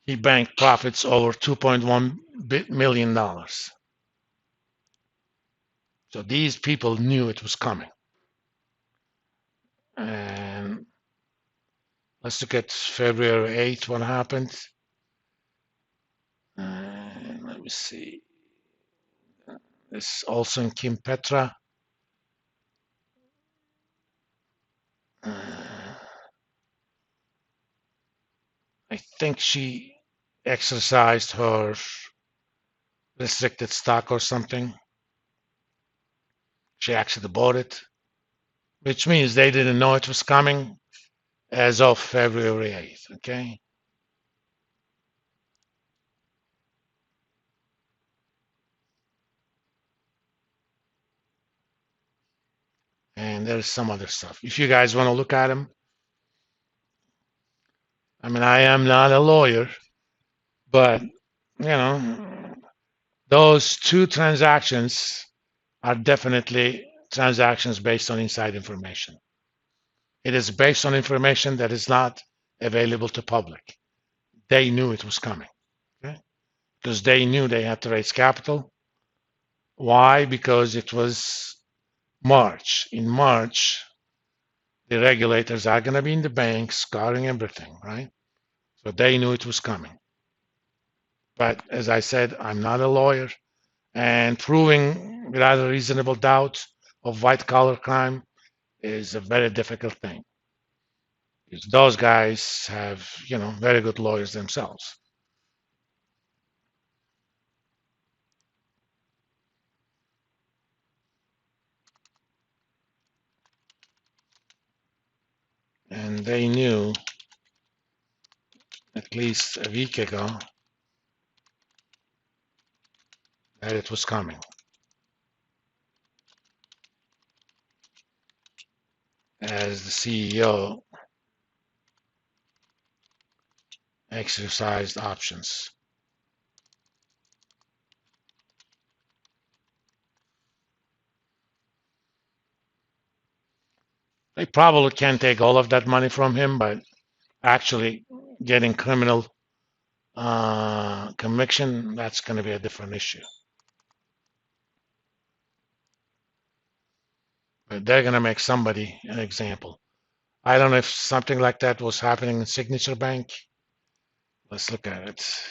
he banked profits over $2.1 million. So these people knew it was coming. And let's look at February 8th, what happened. Let me see. This Olson Kim Petra. I think she exercised her restricted stock or something. She actually bought it, which means they didn't know it was coming as of February 8th, okay? And there's some other stuff. If you guys want to look at them, I mean, I am not a lawyer, but, those two transactions are definitely transactions based on inside information. It is based on information that is not available to public. They knew it was coming, okay? Because they knew they had to raise capital. Why? Because it was March. In March, the regulators are going to be in the banks, scouring everything, right? So they knew it was coming. But as I said, I'm not a lawyer, and proving without a reasonable doubt of white collar crime is a very difficult thing. Because those guys have, very good lawyers themselves. And they knew at least a week ago that it was coming. As the CEO exercised options. They probably can't take all of that money from him, but actually getting criminal conviction, that's going to be a different issue. But they're going to make somebody an example. I don't know if something like that was happening in Signature Bank. Let's look at it.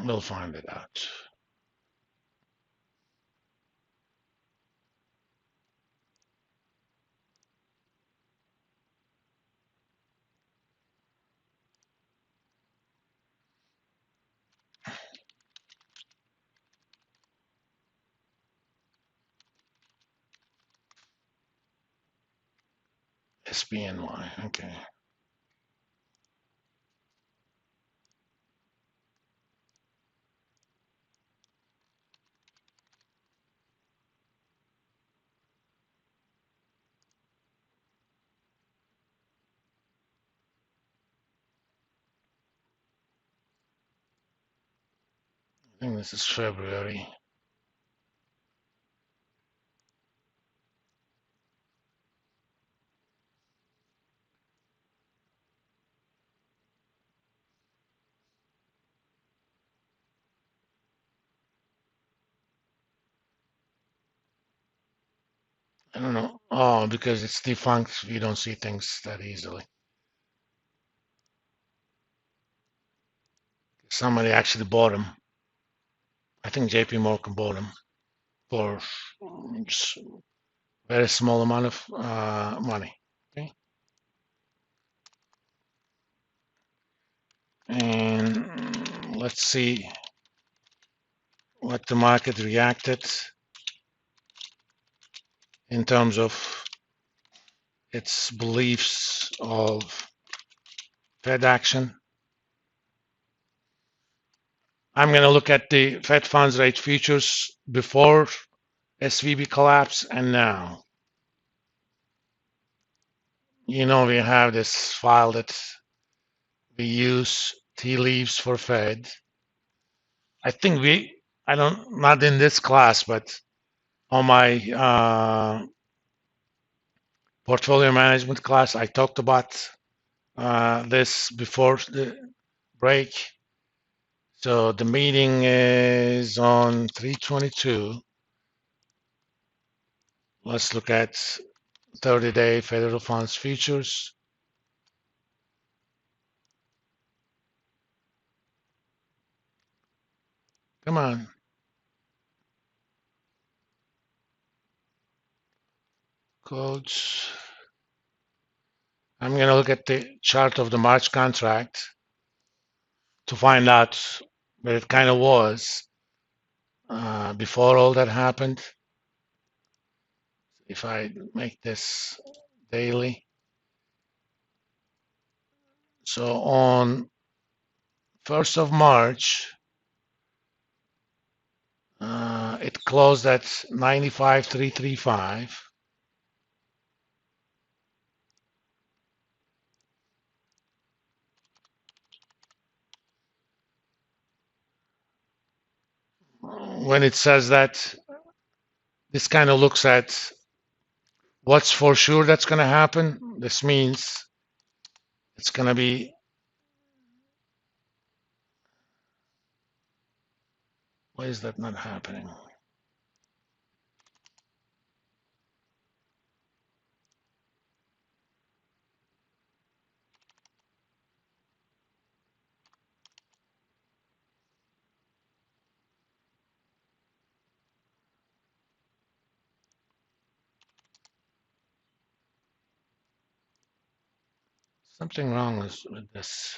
We'll find it out. SBNY. Okay. I think this is February. I don't know. Oh, because it's defunct, you don't see things that easily. Somebody actually bought them. I think JP Morgan bought them for very small amount of money. Okay, and let's see what the market reacted in terms of its beliefs of Fed action. I'm going to look at the Fed funds rate futures before SVB collapse and now. You know, we have this file that we use, tea leaves for Fed. I think I don't, not in this class, but on my portfolio management class, I talked about this before the break. So the meeting is on 3/22. Let's look at 30-day federal funds futures. Come on. Codes. I'm going to look at the chart of the March contract to find out where it kind of was before all that happened. If I make this daily. So on 1st of March, it closed at 95,335. When it says that, this kind of looks at what's for sure that's going to happen. This means it's going to be, why is that not happening? Something wrong with this.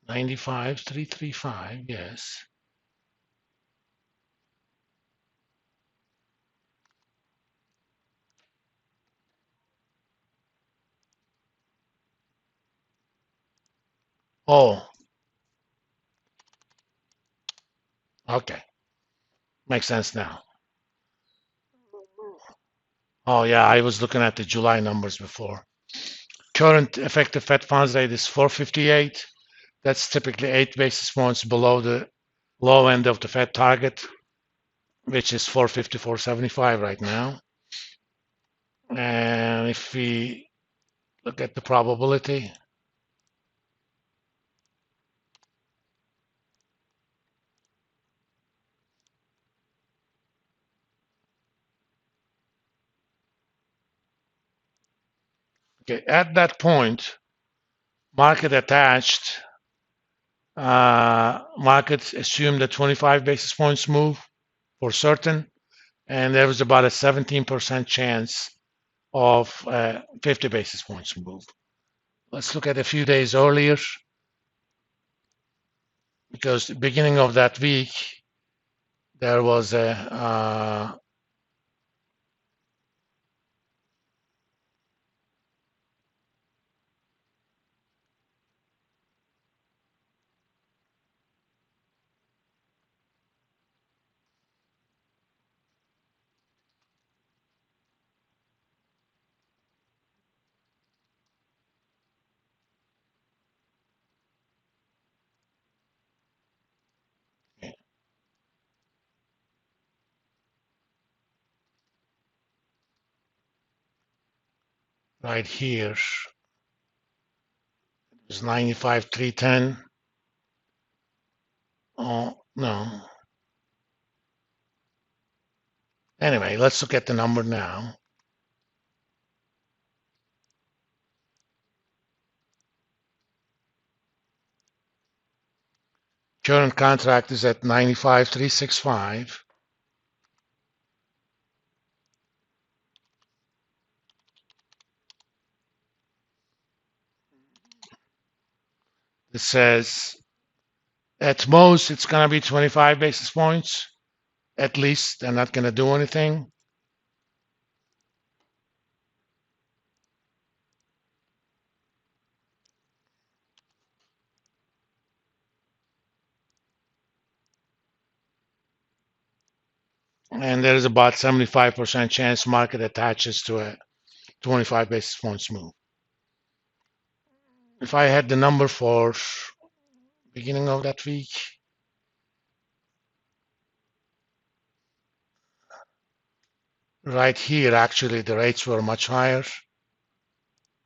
95,335, yes. Oh, okay. Makes sense now. Oh, yeah, I was looking at the July numbers before. Current effective Fed funds rate is 458. That's typically 8 basis points below the low end of the Fed target, which is 450, 475 right now. And if we look at the probability, okay, at that point, market attached, markets assumed a 25 basis points move for certain, and there was about a 17% chance of 50 basis points move. Let's look at a few days earlier, because the beginning of that week, there was a right here. It was 95,310. Oh, no. Anyway, let's look at the number now. Current contract is at 95,365. It says at most it's going to be 25 basis points. At least they're not going to do anything. And there is about 75% chance market attaches to a 25 basis points move. If I had the number for beginning of that week, right here, actually, the rates were much higher,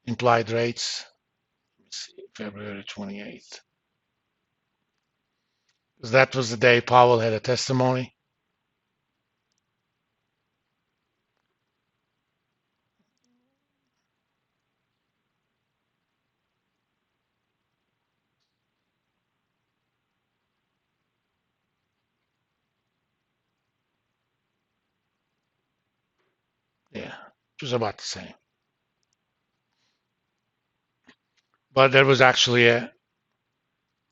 implied rates. Let's see, February 28th. Because that was the day Powell had a testimony. Yeah, it was about the same. But there was actually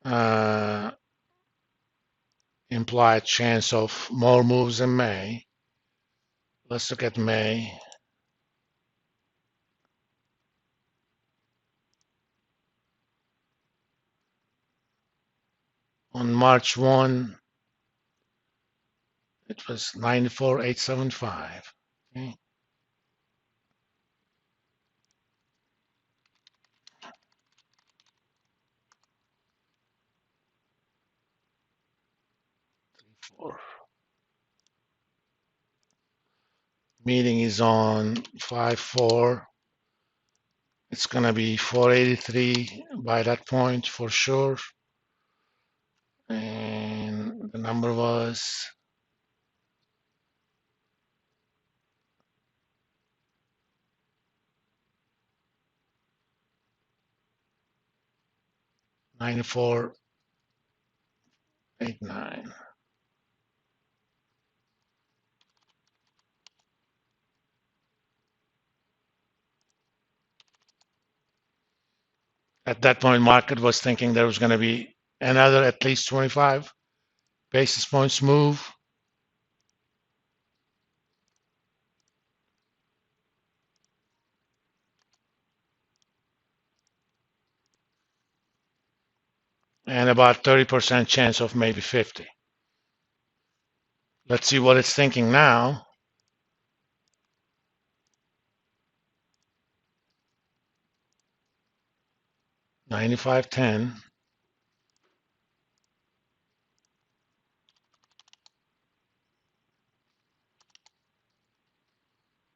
a implied chance of more moves in May. Let's look at May. On March 1, it was 94,875. Okay. Four. Meeting is on 5/4. It's going to be 483 by that point for sure. And the number was 9489. At that point, market was thinking there was going to be another at least 25 basis points move. And about 30% chance of maybe 50. Let's see what it's thinking now. $95.10.